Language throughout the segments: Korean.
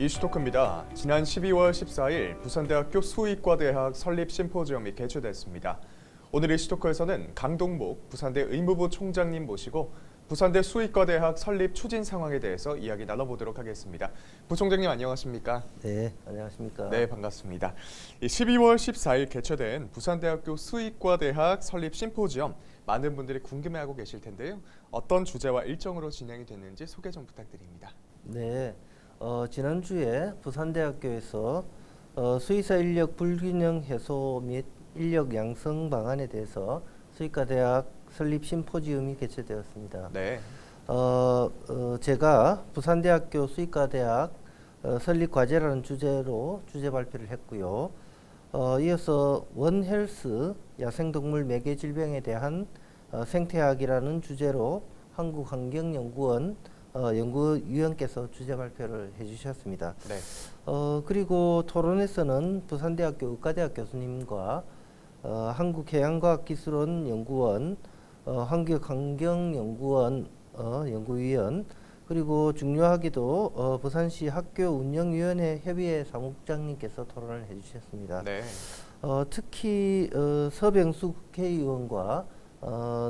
이슈토크입니다. 지난 12월 14일 부산대학교 수의과대학 설립 심포지엄이 개최됐습니다. 오늘 이슈토크에서는 강동목 부산대 의무부 총장님 모시고 부산대 수의과대학 설립 추진 상황에 대해서 이야기 나눠보도록 하겠습니다. 부총장님 안녕하십니까? 네, 안녕하십니까? 네, 반갑습니다. 12월 14일 개최된 부산대학교 수의과대학 설립 심포지엄 많은 분들이 궁금해하고 계실 텐데요. 어떤 주제와 일정으로 진행이 됐는지 소개 좀 부탁드립니다. 네, 지난주에 부산대학교에서 수의사 인력 불균형 해소 및 인력 양성 방안에 대해서 수의과대학 설립 심포지엄이 개최되었습니다. 네. 제가 부산대학교 수의과대학 설립 과제라는 주제로 주제 발표를 했고요. 이어서 원헬스 야생동물 매개 질병에 대한 생태학이라는 주제로 한국환경연구원 연구위원께서 주제 발표를 해주셨습니다. 네. 그리고 토론에서는 부산대학교 의과대학 교수님과 한국해양과학기술원 연구원, 한국환경연구원 연구위원, 그리고 중요하게도 부산시 학교운영위원회 협의회 사무국장님께서 토론을 해주셨습니다. 네. 특히 서병수 국회의원과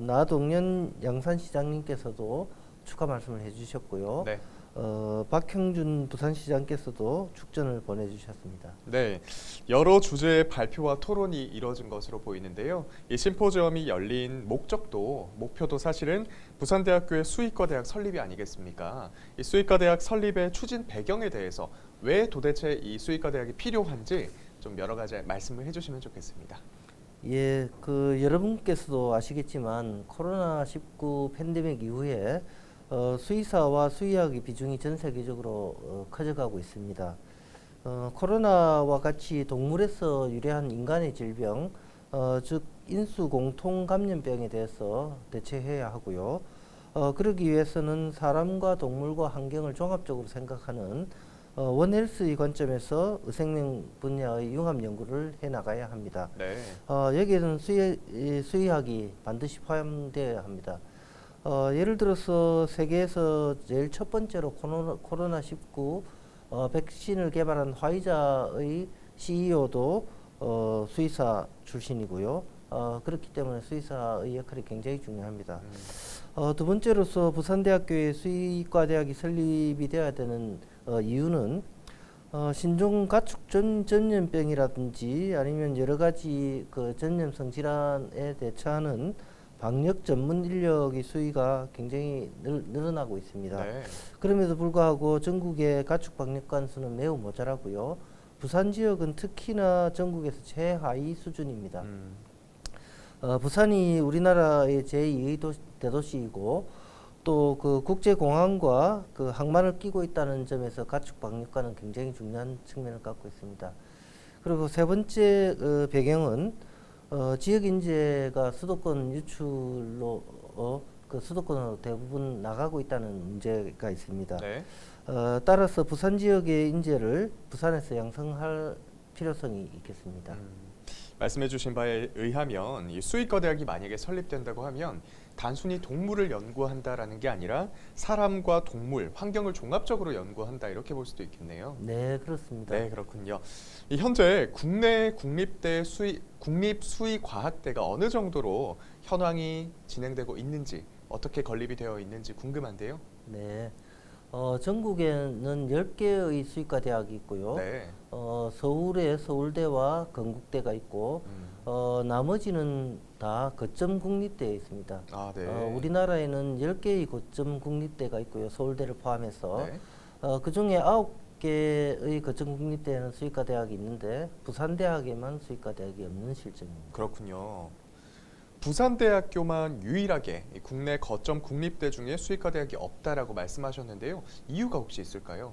나동연 양산시장님께서도 축하 말씀을 해주셨고요. 네. 박형준 부산시장께서도 축전을 보내주셨습니다. 네, 여러 주제의 발표와 토론이 이뤄진 것으로 보이는데요. 이 심포지엄이 열린 목표도 사실은 부산대학교의 수의과대학 설립이 아니겠습니까? 이 수의과대학 설립의 추진 배경에 대해서 왜 도대체 이 수의과대학이 필요한지 좀 여러 가지 말씀을 해주시면 좋겠습니다. 예, 여러분께서도 아시겠지만 코로나19 팬데믹 이후에 수의사와 수의학의 비중이 전 세계적으로 커져가고 있습니다. 코로나와 같이 동물에서 유래한 인간의 질병, 즉 인수공통 감염병에 대해서 대처해야 하고요. 그러기 위해서는 사람과 동물과 환경을 종합적으로 생각하는 원헬스의 관점에서 의생명 분야의 융합 연구를 해나가야 합니다. 네. 여기에는 수의학이 반드시 포함되어야 합니다. 예를 들어서 세계에서 제일 첫 번째로 코로나19 백신을 개발한 화이자의 CEO도 수의사 출신이고요. 그렇기 때문에 수의사의 역할이 굉장히 중요합니다. 두 번째로서 부산대학교의 수의과대학이 설립이 되어야 되는 이유는 신종 가축 전염병이라든지 아니면 여러 가지 전염성 질환에 대처하는 방역 전문 인력의 수위가 굉장히 늘어나고 있습니다. 네. 그럼에도 불구하고 전국의 가축 방역관 수는 매우 모자라고요. 부산 지역은 특히나 전국에서 최하위 수준입니다. 부산이 우리나라의 제2의 대도시이고 또 국제공항과 항만을 끼고 있다는 점에서 가축 방역관은 굉장히 중요한 측면을 갖고 있습니다. 그리고 세 번째 배경은 지역 인재가 수도권 유출로 수도권으로 대부분 나가고 있다는 문제가 있습니다. 네. 따라서 부산 지역의 인재를 부산에서 양성할 필요성이 있겠습니다. 말씀해 주신 바에 의하면 이 수의과대학이 만약에 설립된다고 하면 단순히 동물을 연구한다라는 게 아니라 사람과 동물, 환경을 종합적으로 연구한다 이렇게 볼 수도 있겠네요. 네, 그렇습니다. 네, 그렇군요. 현재 국내 국립수의과학대가 어느 정도로 현황이 진행되고 있는지, 어떻게 건립이 되어 있는지 궁금한데요. 네. 전국에는 10개의 수의과 대학이 있고요. 네. 서울에 서울대와 건국대가 있고 나머지는 다 거점 국립대에 있습니다. 아, 네. 우리나라에는 10개의 거점 국립대가 있고요. 서울대를 포함해서 네. 그중에 9개의 거점 국립대에는 수의과 대학이 있는데 부산대학에만 수의과 대학이 없는 실정입니다. 그렇군요. 부산대학교만 유일하게 국내 거점 국립대 중에 수의과대학이 없다라고 말씀하셨는데요. 이유가 혹시 있을까요?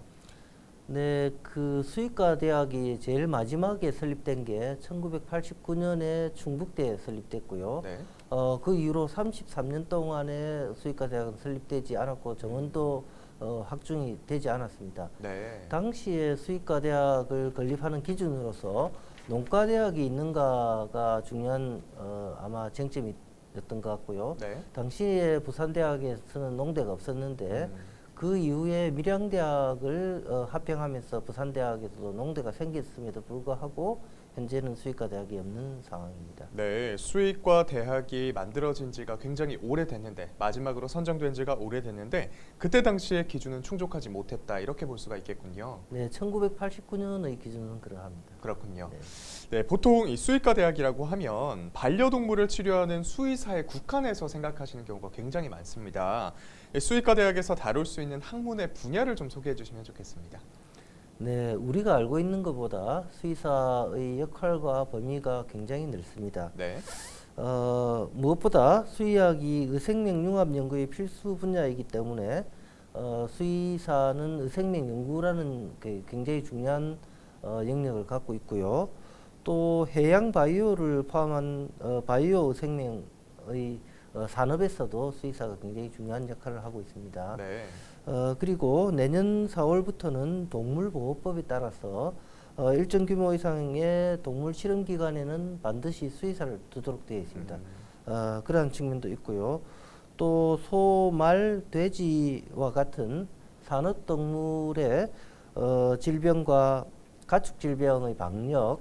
네, 수의과 대학이 제일 마지막에 설립된 게 1989년에 충북대에 설립됐고요. 네. 그 이후로 33년 동안에 수의과 대학은 설립되지 않았고 정원도 확충이 되지 않았습니다. 네. 당시에 수의과 대학을 건립하는 기준으로서 농과대학이 있는가가 중요한 아마 쟁점이었던 것 같고요. 네. 당시에 부산대학에서는 농대가 없었는데 그 이후에 밀양대학을 합병하면서 부산대학에서도 농대가 생겼음에도 불구하고 현재는 수의과 대학이 없는 상황입니다. 네, 수의과 대학이 만들어진 지가 굉장히 오래됐는데 마지막으로 선정된 지가 오래됐는데 그때 당시의 기준은 충족하지 못했다 이렇게 볼 수가 있겠군요. 네, 1989년의 기준은 그러합니다. 그렇군요. 네. 네, 보통 이 수의과 대학이라고 하면 반려동물을 치료하는 수의사에 국한해서 생각하시는 경우가 굉장히 많습니다. 이 수의과 대학에서 다룰 수 있는 학문의 분야를 좀 소개해 주시면 좋겠습니다. 네, 우리가 알고 있는 것보다 수의사의 역할과 범위가 굉장히 넓습니다. 네, 무엇보다 수의학이 의생명 융합 연구의 필수 분야이기 때문에 수의사는 의생명 연구라는 굉장히 중요한 영역을 갖고 있고요. 또 해양 바이오를 포함한 바이오 의생명의 산업에서도 수의사가 굉장히 중요한 역할을 하고 있습니다. 네, 그리고 내년 4월부터는 동물보호법에 따라서 일정 규모 이상의 동물 실험 기관에는 반드시 수의사를 두도록 되어 있습니다. 그러한 측면도 있고요. 또 소, 말, 돼지와 같은 산업동물의 질병과 가축질병의 방역,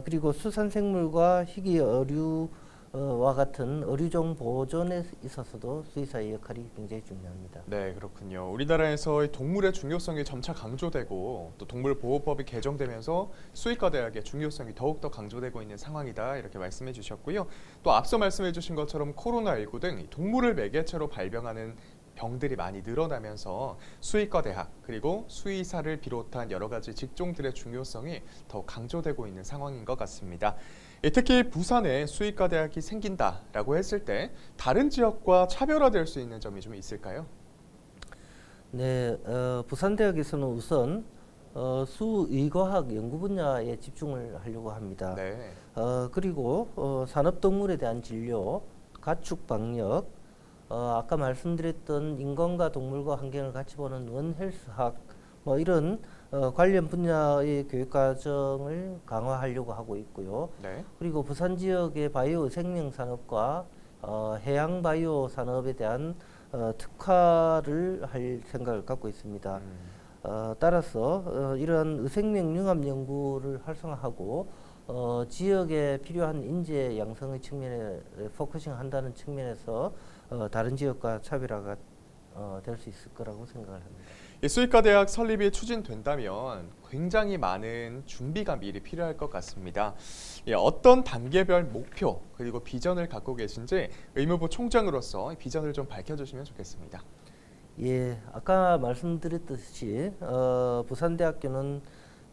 그리고 수산생물과 희귀어류와 같은 어류종 보존에 있어서도 수의사의 역할이 굉장히 중요합니다. 네, 그렇군요. 우리나라에서 동물의 중요성이 점차 강조되고 또 동물보호법이 개정되면서 수의과 대학의 중요성이 더욱더 강조되고 있는 상황이다 이렇게 말씀해 주셨고요. 또 앞서 말씀해 주신 것처럼 코로나19 등 동물을 매개체로 발병하는 병들이 많이 늘어나면서 수의과 대학 그리고 수의사를 비롯한 여러 가지 직종들의 중요성이 더 강조되고 있는 상황인 것 같습니다. 특히 부산에 수의과 대학이 생긴다라고 했을 때 다른 지역과 차별화될 수 있는 점이 좀 있을까요? 네, 부산대학에서는 우선 수의과학 연구 분야에 집중을 하려고 합니다. 네. 그리고 산업동물에 대한 진료, 가축 방역, 아까 말씀드렸던 인간과 동물과 환경을 같이 보는 원헬스학, 뭐 이런 관련 분야의 교육 과정을 강화하려고 하고 있고요. 네. 그리고 부산 지역의 바이오 생명 산업과 해양 바이오 산업에 대한 특화를 할 생각을 갖고 있습니다. 따라서 이러한 의생명 융합 연구를 활성화하고 지역에 필요한 인재 양성의 측면에 포커싱한다는 측면에서 다른 지역과 차별화가 될 수 있을 거라고 생각을 합니다. 이 수의과 대학 설립이 추진된다면 굉장히 많은 준비가 미리 필요할 것 같습니다. 어떤 단계별 목표 그리고 비전을 갖고 계신지 의무부 총장으로서 비전을 좀 밝혀주시면 좋겠습니다. 예, 아까 말씀드렸듯이 부산대학교는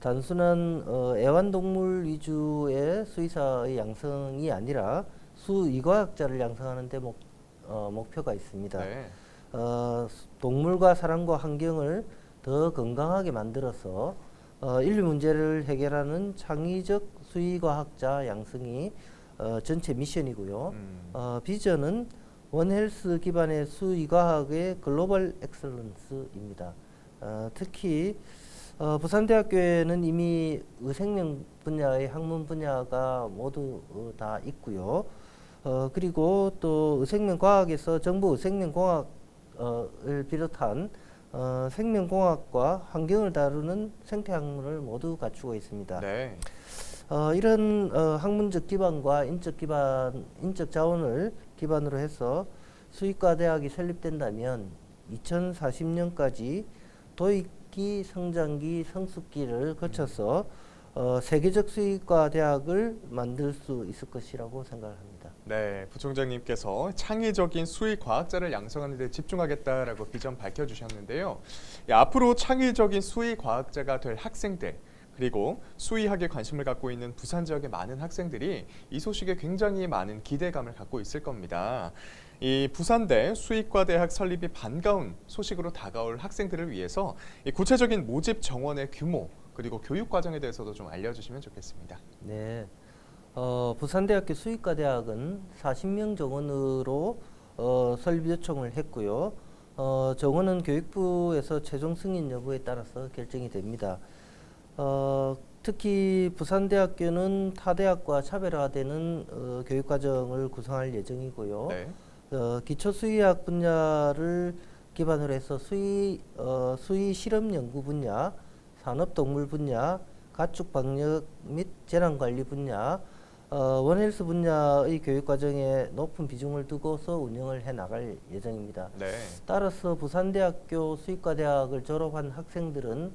단순한 애완동물 위주의 수의사의 양성이 아니라 수의과학자를 양성하는 데 목표가 있습니다. 네. 동물과 사람과 환경을 더 건강하게 만들어서 인류 문제를 해결하는 창의적 수의과학자 양성이 전체 미션이고요. 비전은 원헬스 기반의 수의과학의 글로벌 엑셀런스입니다. 특히 부산대학교에는 이미 의생명 분야의 학문 분야가 모두 다 있고요. 그리고 또 의생명과학에서 정부 의생명공학을 비롯한 생명공학과 환경을 다루는 생태학문을 모두 갖추고 있습니다. 네. 이런 학문적 기반과 인적 자원을 기반으로 해서 수의과 대학이 설립된다면 2040년까지 도입기, 성장기, 성숙기를 거쳐서 세계적 수의과 대학을 만들 수 있을 것이라고 생각을 합니다. 네, 부총장님께서 창의적인 수의 과학자를 양성하는 데 집중하겠다라고 비전 밝혀주셨는데요. 앞으로 창의적인 수의 과학자가 될 학생들 그리고 수의학에 관심을 갖고 있는 부산 지역의 많은 학생들이 이 소식에 굉장히 많은 기대감을 갖고 있을 겁니다. 이 부산대 수의과대학 설립이 반가운 소식으로 다가올 학생들을 위해서 이 구체적인 모집 정원의 규모 그리고 교육 과정에 대해서도 좀 알려주시면 좋겠습니다. 네, 부산대학교 수의과대학은 40명 정원으로 설립 요청을 했고요. 정원은 교육부에서 최종 승인 여부에 따라서 결정이 됩니다. 특히 부산대학교는 타 대학과 차별화되는 교육 과정을 구성할 예정이고요. 네. 기초수의학 분야를 기반으로 해서 수의 실험 연구 분야, 산업 동물 분야, 가축 방역 및 재난 관리 분야, 원헬스 분야의 교육 과정에 높은 비중을 두고서 운영을 해 나갈 예정입니다. 네. 따라서 부산대학교 수의과대학을 졸업한 학생들은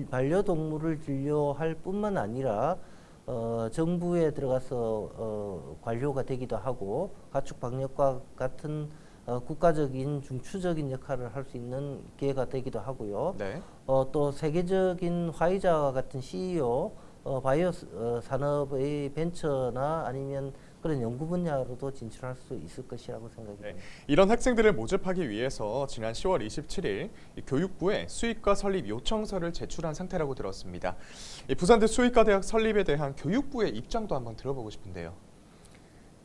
반려동물을 진료할 뿐만 아니라 정부에 들어가서 관료가 되기도 하고 가축방역과 같은 국가적인 중추적인 역할을 할 수 있는 기회가 되기도 하고요. 네. 또 세계적인 화이자와 같은 CEO 바이오 산업의 벤처나 아니면 그런 연구 분야로도 진출할 수 있을 것이라고 생각이 네. 됩니다. 이런 학생들을 모집하기 위해서 지난 10월 27일 교육부에 수의과 설립 요청서를 제출한 상태라고 들었습니다. 이 부산대 수의과대학 설립에 대한 교육부의 입장도 한번 들어보고 싶은데요.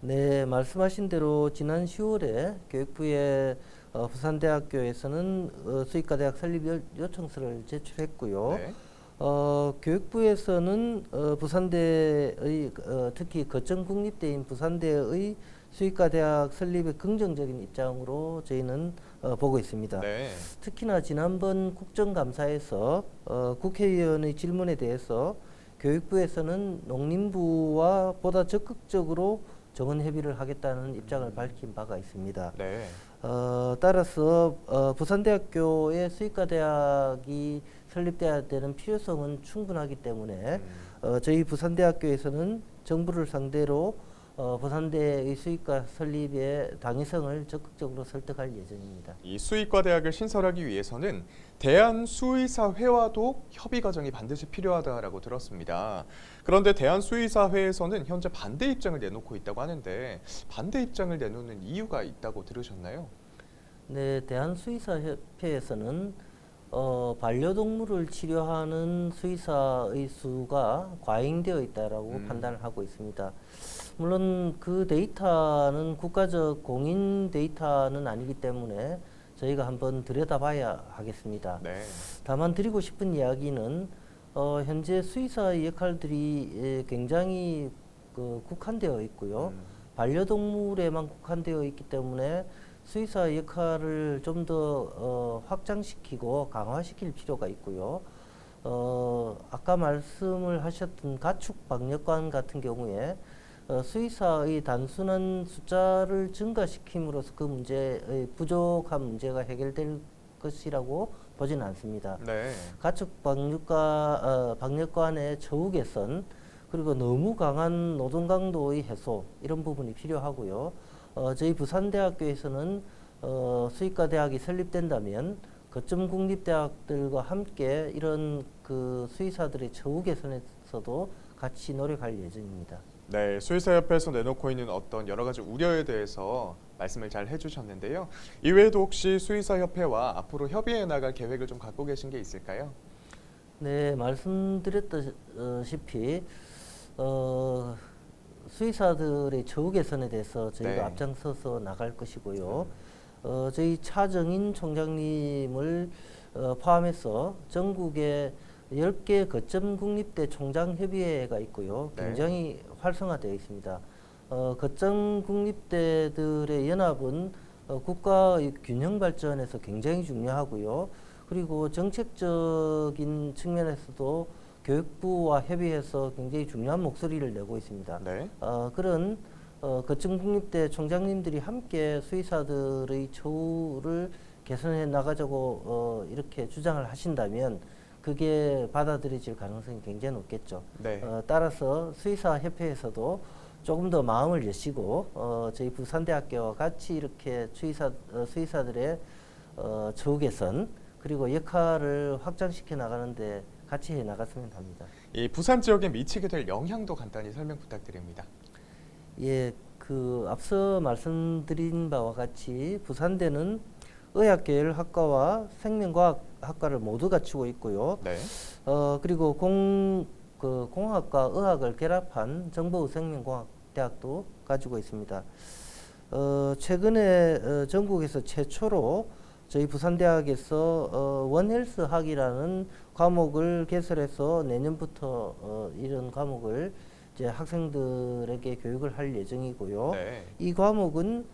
네, 말씀하신 대로 지난 10월에 교육부에 부산대학교에서는 수의과대학 설립 요청서를 제출했고요. 네. 교육부에서는 부산대의 특히 거점 국립대인 부산대의 수의과대학 설립에 긍정적인 입장으로 저희는 보고 있습니다. 네. 특히나 지난번 국정감사에서 국회의원의 질문에 대해서 교육부에서는 농림부와 보다 적극적으로 정원 협의를 하겠다는 입장을 밝힌 바가 있습니다. 네. 따라서 부산대학교의 수의과대학이 설립돼야 되는 필요성은 충분하기 때문에 저희 부산대학교에서는 정부를 상대로 부산대의 수의과 설립의 당위성을 적극적으로 설득할 예정입니다. 이 수의과대학을 신설하기 위해서는 대한수의사회와도 협의 과정이 반드시 필요하다라고 들었습니다. 그런데 대한수의사회에서는 현재 반대 입장을 내놓고 있다고 하는데 반대 입장을 내놓는 이유가 있다고 들으셨나요? 네, 대한수의사협회에서는 반려동물을 치료하는 수의사의 수가 과잉되어 있다라고 판단을 하고 있습니다. 물론 그 데이터는 국가적 공인 데이터는 아니기 때문에 저희가 한번 들여다봐야 하겠습니다. 네. 다만 드리고 싶은 이야기는 현재 수의사의 역할들이 굉장히 국한되어 있고요. 반려동물에만 국한되어 있기 때문에 수의사의 역할을 좀 더 확장시키고 강화시킬 필요가 있고요. 아까 말씀을 하셨던 가축방역관 같은 경우에 수의사의 단순한 숫자를 증가시킴으로써 그 문제의 부족한 문제가 해결될 것이라고 보지는 않습니다. 네. 방역관의 처우 개선 그리고 너무 강한 노동 강도의 해소 이런 부분이 필요하고요. 저희 부산대학교에서는 수의과대학이 설립된다면 거점 국립대학들과 함께 이런 그 수의사들의 처우 개선에서도 같이 노력할 예정입니다. 네, 수의사협회에서 내놓고 있는 어떤 여러 가지 우려에 대해서 말씀을 잘 해주셨는데요. 이외에도 혹시 수의사협회와 앞으로 협의해 나갈 계획을 좀 갖고 계신 게 있을까요? 네, 말씀드렸다시피 수의사들의 처우 개선에 대해서 저희가 네. 앞장서서 나갈 것이고요. 저희 차정인 총장님을 포함해서 전국에 10개 거점 국립대 총장협의회가 있고요. 네. 굉장히 활성화되어 있습니다. 거점 국립대들의 연합은 국가의 균형 발전에서 굉장히 중요하고요. 그리고 정책적인 측면에서도 교육부와 협의해서 굉장히 중요한 목소리를 내고 있습니다. 네. 그런 거점 국립대 총장님들이 함께 수의사들의 처우를 개선해 나가자고 이렇게 주장을 하신다면 그게 받아들여질 가능성이 굉장히 높겠죠. 네. 따라서 수의사협회에서도 조금 더 마음을 여시고 저희 부산대학교와 같이 이렇게 수의사들의 처우 개선 그리고 역할을 확장시켜 나가는데 같이 해 나갔으면 합니다. 이 부산 지역에 미치게 될 영향도 간단히 설명 부탁드립니다. 예, 앞서 말씀드린 바와 같이 부산대는 의학계열학과와 생명과학학과를 모두 갖추고 있고요. 네. 그리고 공학과 의학을 결합한 정보생명공학대학도 가지고 있습니다. 최근에 전국에서 최초로 저희 부산대학에서 원헬스학이라는 과목을 개설해서 내년부터 이런 과목을 이제 학생들에게 교육을 할 예정이고요. 네. 이 과목은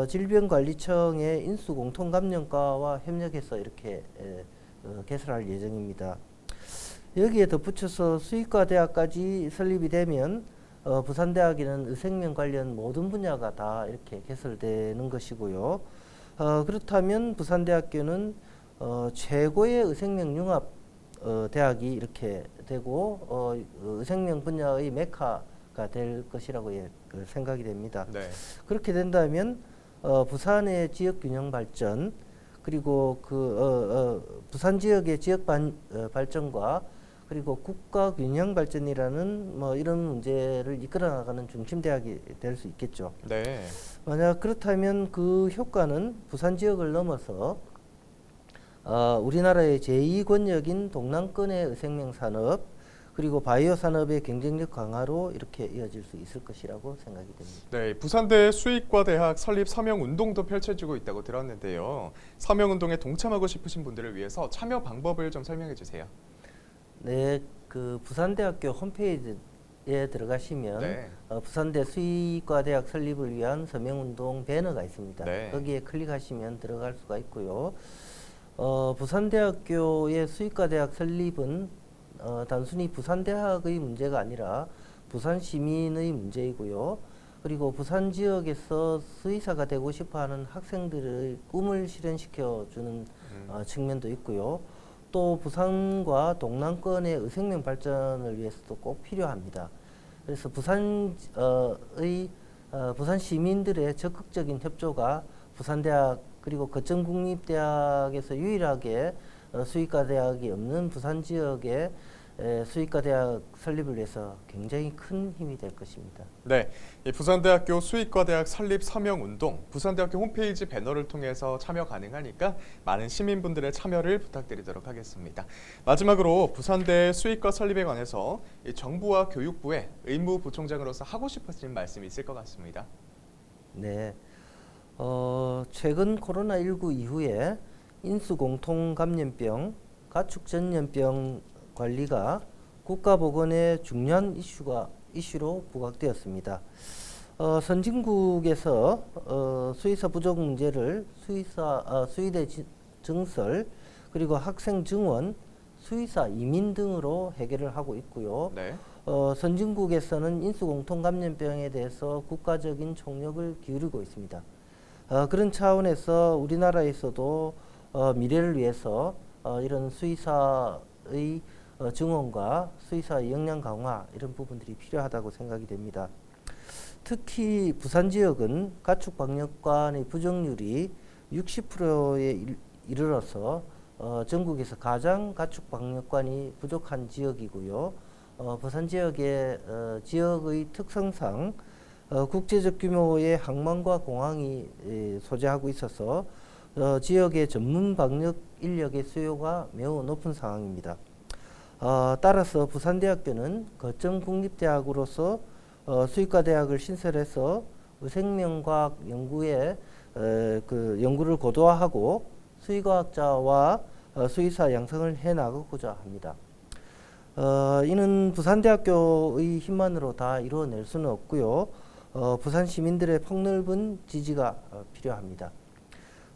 질병관리청의 인수공통감염과와 협력해서 이렇게 개설할 예정입니다. 여기에 덧붙여서 수의과 대학까지 설립이 되면 부산대학에는 의생명 관련 모든 분야가 다 이렇게 개설되는 것이고요. 그렇다면 부산대학교는 최고의 의생명 융합 대학이 이렇게 되고 의생명 분야의 메카가 될 것이라고 생각이 됩니다. 네. 그렇게 된다면 부산의 지역 균형 발전 그리고 부산 지역의 지역 발전과 그리고 국가 균형 발전이라는 뭐 이런 문제를 이끌어 나가는 중심 대학이 될 수 있겠죠. 네. 만약 그렇다면 그 효과는 부산 지역을 넘어서 우리나라의 제2권역인 동남권의 의생명 산업 그리고 바이오 산업의 경쟁력 강화로 이렇게 이어질 수 있을 것이라고 생각이 됩니다. 네, 부산대 수의과대학 설립 서명 운동도 펼쳐지고 있다고 들었는데요. 서명 운동에 동참하고 싶으신 분들을 위해서 참여 방법을 좀 설명해 주세요. 네, 그 부산대학교 홈페이지에 들어가시면 네. 부산대 수의과대학 설립을 위한 서명운동 배너가 있습니다. 네. 거기에 클릭하시면 들어갈 수가 있고요. 부산대학교의 수의과대학 설립은 단순히 부산대학의 문제가 아니라 부산 시민의 문제이고요. 그리고 부산 지역에서 수의사가 되고 싶어하는 학생들의 꿈을 실현시켜주는 측면도 있고요. 또 부산과 동남권의 의생명 발전을 위해서도 꼭 필요합니다. 그래서 부산 시민들의 적극적인 협조가 부산대학 그리고 거천국립대학에서 유일하게 수의과 대학이 없는 부산 지역의 수의과 대학 설립을 위해서 굉장히 큰 힘이 될 것입니다. 네, 이 부산대학교 수의과대학 설립 서명 운동, 부산대학교 홈페이지 배너를 통해서 참여 가능하니까 많은 시민분들의 참여를 부탁드리도록 하겠습니다. 마지막으로 부산대 수의과 설립에 관해서 이 정부와 교육부의 의무부총장으로서 하고 싶으신 말씀이 있을 것 같습니다. 네, 최근 코로나19 이후에 인수공통감염병, 가축전염병 관리가 국가보건의 중요한 이슈로 부각되었습니다. 선진국에서 수의사 부족 문제를 수의대 증설 그리고 학생 증원, 수의사 이민 등으로 해결을 하고 있고요. 네. 선진국에서는 인수공통감염병에 대해서 국가적인 총력을 기울이고 있습니다. 그런 차원에서 우리나라에서도 미래를 위해서 이런 수의사의 증원과 수의사의 역량 강화 이런 부분들이 필요하다고 생각이 됩니다. 특히 부산 지역은 가축방역관의 부정률이 60%에 이르러서 전국에서 가장 가축방역관이 부족한 지역이고요. 부산 지역의 특성상 국제적 규모의 항만과 공항이 소재하고 있어서 지역의 전문 방역 인력의 수요가 매우 높은 상황입니다. 따라서 부산대학교는 거점국립대학으로서 수의과 대학을 신설해서 의생명과학 연구에 연구를 고도화하고 수의과학자와 수의사 양성을 해 나가고자 합니다. 이는 부산대학교의 힘만으로 다 이루어낼 수는 없고요. 부산 시민들의 폭넓은 지지가 필요합니다.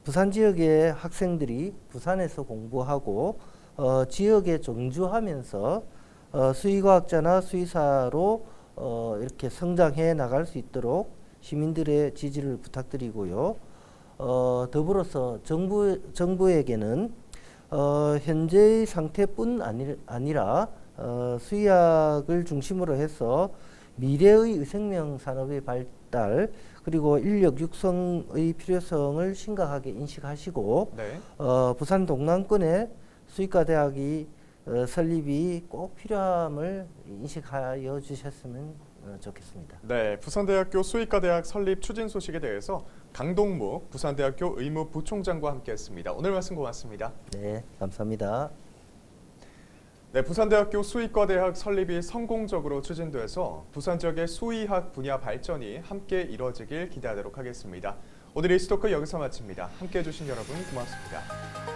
부산 지역의 학생들이 부산에서 공부하고 지역에 정주하면서 수의과학자나 수의사로 이렇게 성장해 나갈 수 있도록 시민들의 지지를 부탁드리고요. 더불어서 정부에게는 현재의 상태뿐 아니라 수의학을 중심으로 해서 미래의 의생명 산업의 발달 그리고 인력 육성의 필요성을 심각하게 인식하시고 네. 부산 동남권에 수의과 대학이 설립이 꼭 필요함을 인식하여 주셨으면 좋겠습니다. 네, 부산대학교 수의과대학 설립 추진 소식에 대해서 강동묵 부산대학교 의무부총장과 함께했습니다. 오늘 말씀 고맙습니다. 네, 감사합니다. 네, 부산대학교 수의과대학 설립이 성공적으로 추진돼서 부산 지역의 수의학 분야 발전이 함께 이뤄지길 기대하도록 하겠습니다. 오늘 이 스토크 여기서 마칩니다. 함께해 주신 여러분 고맙습니다.